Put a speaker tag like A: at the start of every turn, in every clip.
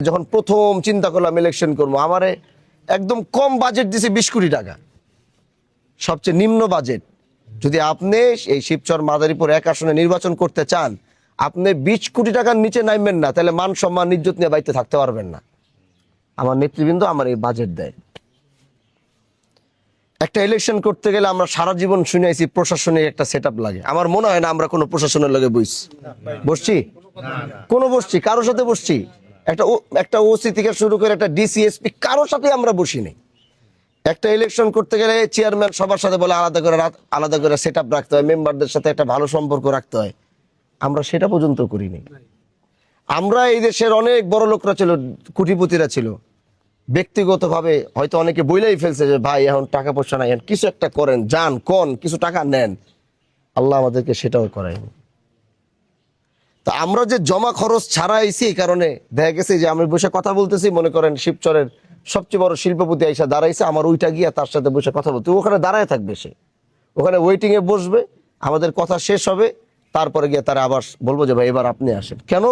A: যখন প্রথম চিন্তা করলাম ইলেকশন করবো, আমারে একদম কম বাজেট দিছে 20 কোটি টাকা, সবচেয়ে নিম্ন বাজেট। যদি আপনি এই শিবচর মাদারীপুর এক আসনে নির্বাচন করতে চান, আপনি 20 কোটি টাকার নিচে নামবেন না, তাহলে মান সম্মান ইজ্জত নিয়ে বাড়িতে থাকতে পারবেন না। আমার নেতৃবৃন্দ আমার এই বাজেট দেয়। একটা ইলেকশন করতে গেলে আমরা সারা জীবন শুনেছি প্রশাসনিক একটা সেটআপ লাগে। আমার মনে হয় না আমরা কোনো প্রশাসনের লগে বসছি কোনো বসছি কারোর সাথে বসছি। একটা ওসি থেকে শুরু করে একটা ডিসিএসপি কারোর সাথে আমরা বসিনি। একটা ইলেকশন করতে গেলে চেয়ারম্যান সবার সাথে বলে আলাদা করে সেটআপ রাখতে হয়, মেম্বারদের সাথে একটা ভালো সম্পর্ক রাখতে হয়। আমরা সেটা পর্যন্ত করিনি। আমরা এই দেশের অনেক বড় লোকরা ছিল, কোটিপতিরা ছিল, ব্যক্তিগতভাবে হয়তো অনেকে বইলাই ফেলছে যে ভাই এখন টাকা পয়সা নাই, কিছু একটা করেন, যান কোন কিছু টাকা নেন। আল্লাহ আমাদেরকে সেটাও করায়নি। তা আমরা যে জমা খরচ ছাড়াইছি, এই কারণে দেখা গেছে যে আমি বসে কথা বলতেছি, মনে করেন শিবচরের সবচেয়ে বড় শিল্পপতি আইসা দাঁড়াইছে, আমার ওইটা গিয়া তার সাথে বসে কথা বলতে, ওখানে দাঁড়ায় থাকবে, সে ওখানে ওয়েটিং এ বসবে, আমাদের কথা শেষ হবে, তারপরে গিয়ে তারা আবার বলবো যে ভাই এবার আপনি আসেন। কেন?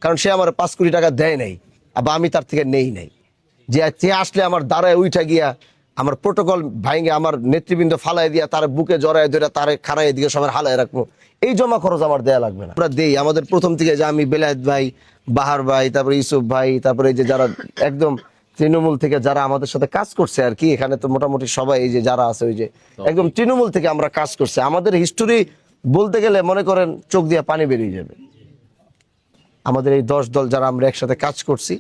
A: কারণ সে আমার 5 কোটি টাকা দেয় নাই, আবার আমি তার থেকে নেই নাই। যে আসলে আমার দাঁড়ায় উইঠা গিয়া আমার প্রোটোকল ভাঙে আমার নেতৃবৃন্দ ফালাই দিয়া তার বুকে জড়ায় ধরে তার খাড়াই দিকে সবার হালায় রাখবো, এই জমা খরচ আমার দেয়া লাগবে না। আমরা দেই আমাদের প্রথম থেকে, যে আমি বেলায়েত ভাই, বাহার ভাই, তারপরে ইউসুফ ভাই, তারপরে এই যে যারা একদম তৃণমূল থেকে যারা আমাদের সাথে কাজ করছে আর কি, এখানে তো মোটামুটি সবাই এই যে যারা আছে ওই যে একদম তৃণমূল থেকে আমরা কাজ করছি। আমাদের হিস্টোরি বলতে গেলে মনে করেন চোখ দিয়ে পানি বেরিয়ে যাবে। আমাদের এই 10 দল যারা আমরা একসাথে কাজ করছি,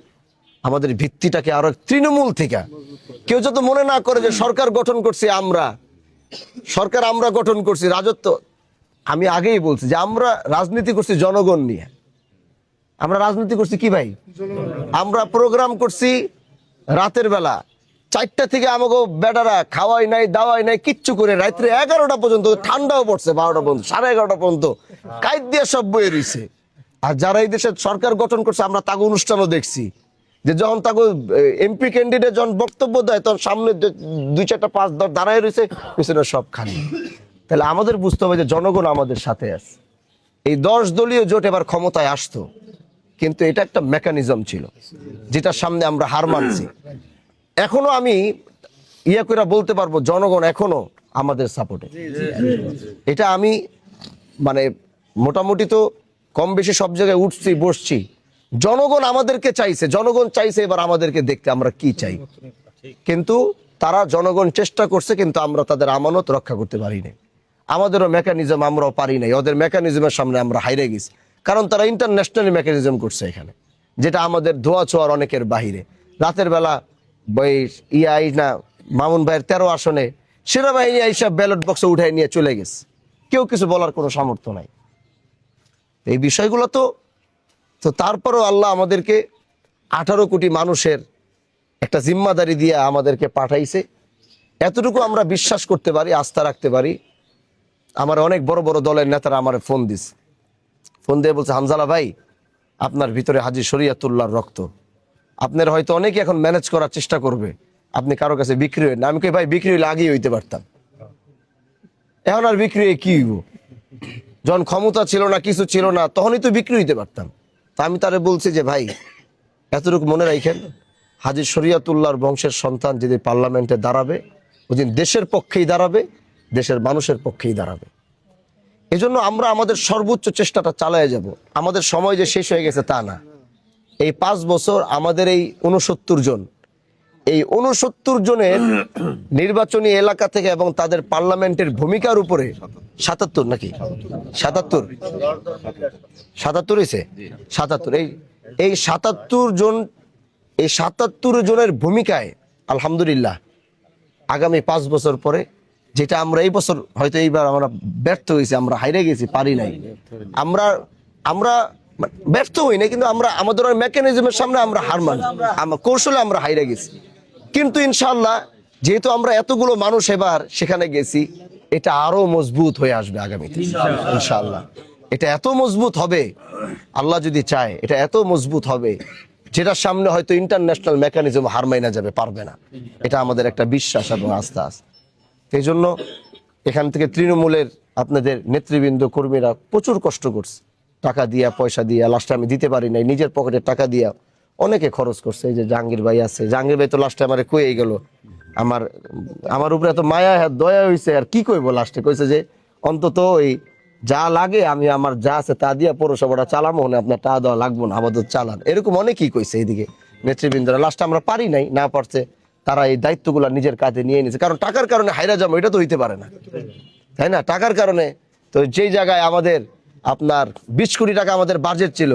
A: আমাদের ভিত্তিটাকে আরো তৃণমূল থেকে, কেউ যত মনে না করে যে সরকার গঠন করছি আমরা গঠন করছি রাজত্ব। আমি আগেই বলছি যে আমরা রাজনীতি করছি জনগণ নিয়ে। আমরা রাজনীতি করছি কি ভাই? আমরা প্রোগ্রাম করছি রাতের বেলা 4টা থেকে আমাকে বেটারা খাওয়াই নাই দাওয়াই নাই কিচ্ছু করে রাত্রে 11টা পর্যন্ত, ঠান্ডাও পড়ছে 12টা পর্যন্ত, 11:30 পর্যন্ত কাইট দিয়ে সব বয়ে রয়েছে। আর যারা এই দেশের সরকার গঠন করছে আমরা তাকে অনুষ্ঠানও দেখছি, যে যখন তাকে এমপি ক্যান্ডিডেট যখন বক্তব্য দেয় তখন সামনে 2-4টা 5-10 দাঁড়ায় রয়েছে, পিছনে সব খালি। তাহলে আমাদের বুঝতে হবে যে জনগণ আমাদের সাথে আছে। এই 10 দলীয় জোট এবার ক্ষমতায় আসতো, কিন্তু এটা একটা মেকানিজম ছিল যেটার সামনে আমরা হার মানছি। এখনো আমি করে বলতে পারবো জনগণ এখনো আমাদের সাপোর্টে। এটা আমি মানে মোটামুটি তো কম বেশি সব জায়গায় উঠছি বসছি, জনগণ আমাদেরকে চাইছে, জনগণ চাইছে এবার আমাদেরকে দেখতে আমরা কি চাই। কিন্তু তারা জনগণ চেষ্টা করছে, কিন্তু আমরা তাদের আমানত রক্ষা করতে পারি নাই। আমাদেরও মেকানিজম আমরাও পারি নাই, ওদের মেকানিজমের সামনে আমরা হাইরে গেছি। কারণ তারা ইন্টারন্যাশনাল মেকানিজম করছে এখানে, যেটা আমাদের ধোয়া ছোঁয়ার অনেকের বাহিরে। রাতের বেলা মামুন ভাইয়ের 13 আসনে সেনাবাহিনী এইসব ব্যালট বক্সে উঠাই নিয়ে চলে গেছে, কেউ কিছু বলার কোনো সামর্থ্য নাই। এই বিষয়গুলো তো তারপরও আল্লাহ আমাদেরকে 18 কোটি মানুষের একটা জিম্মাদারি দিয়ে আমাদেরকে পাঠাইছে। এতটুকু আমরা বিশ্বাস করতে পারি, আস্থা রাখতে পারি। আমার অনেক বড় বড় দলের নেতারা আমার ফোন দিয়ে বলছে, হামজালা ভাই আপনার ভিতরে হাজী শরীয়তুল্লাহর রক্ত, আপনার হয়তো অনেকে এখন ম্যানেজ করার চেষ্টা করবে, আপনি কারো কাছে বিক্রি হইন না। আমি কই ভাই বিক্রি হইলে আগেই হইতে পারতাম, এখন আর বিক্রি হয়ে কি হইব? যখন ক্ষমতা ছিল না, কিছু ছিল না, তখনই তো বিক্রি হইতে পারতাম। তা আমি তারে বলছি যে ভাই এতটুকু মনে রাখেন, হাজী শরীয়তুল্লাহর বংশের সন্তান যেদিন পার্লামেন্টে দাঁড়াবে, ওদিন দেশের পক্ষেই দাঁড়াবে, দেশের মানুষের পক্ষেই দাঁড়াবে। এজন্য আমরা আমাদের সর্বোচ্চ চেষ্টাটা চালিয়ে যাব। আমাদের সময় যে শেষ হয়ে গেছে তা না। এই 5 বছর আমাদের এই 69 জনের নির্বাচনী এলাকা থেকে এবং তাদের পার্লামেন্টের ভূমিকার উপরে 77 নাকি 77 হয়েছে 77 এই 77 জনের ভূমিকায় আলহামদুলিল্লাহ আগামী 5 বছর পরে, যেটা আমরা এই বছর হয়তো এইবার আমরা ব্যর্থ হয়েছি, আমরা হাইরে গেছি, পারি নাই, আমরা ব্যর্থ হই না, কিন্তু আমরা আমাদের মেকানিজমের সামনে আমরা হার মানি, কৌশলে আমরা হাইরে গেছি। কিন্তু ইনশাআল্লাহ যেহেতু আমরা এতগুলো মানুষ এবার সেখানে গেছি, এটা আরো মজবুত হয়ে আসবে আগামীতে ইনশাআল্লাহ। এটা এত মজবুত হবে, আল্লাহ যদি চায় এটা এত মজবুত হবে, যেটার সামনে হয়তো ইন্টারন্যাশনাল মেকানিজম হার মাইনা যাবে, পারবে না। এটা আমাদের একটা বিশ্বাস এবং আস্থা আছে। এই জন্য এখান থেকে তৃণমূলের আপনাদের নেতৃবৃন্দ কর্মীরা প্রচুর কষ্ট করছে, টাকা দিয়া পয়সা দিয়া, লাস্টে আমি দিতে পারি নাই, নিজের পকেটের টাকা দিয়া অনেকে খরচ করছে। এই যে জাহাঙ্গীর ভাই আছে, জাহাঙ্গীর ভাই তো লাস্টে আমারে কইই গেল, আমার আমার উপরে এত মায়া দয়া হইছে, আর কি কইবো, লাস্টে কইছে যে অন্তত ওই যা লাগে আমি আমার যা আছে তা দিয়া পৌরসভাটা চালামো, না আপনার টাকা দেওয়া লাগবো না, আপাতত চালান, এরকম অনেকেই কইছে এইদিকে নেতৃবৃন্দরা। লাস্টে আমরা পারি নাই, না পারছে তারা এই দায়িত্বগুলো নিজের কাঁধে নিয়ে নিয়েছে, কারণ টাকার কারণে হাইরা যাবো এটা তো হইতে পারে না, তাই না? টাকার কারণে তো যেই জায়গায় আমাদের আপনার 20 কোটি টাকা আমাদের বাজেট ছিল,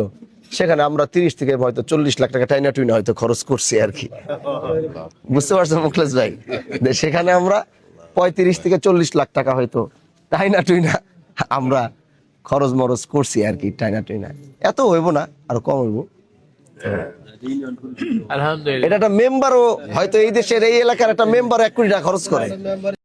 A: সেখানে আমরা 30 থেকে হয়তো 40 লাখ টাকা টাইনা টুইনা হয়তো খরচ করছি আর কি, বুঝতে পারছেন মুখলেস ভাই? সেখানে আমরা 35 থেকে 40 লাখ টাকা হয়তো টাইনা টুইনা আমরা খরচ মরচ করছি আর কি, টাইনা টুইনা এত হইব না, আরো কম হইব।
B: আলহামদুলিল্লাহ।
A: এটা একটা মেম্বারও হয়তো এই দেশের এই এলাকার একটা মেম্বার 1 কোটি টাকা খরচ করে।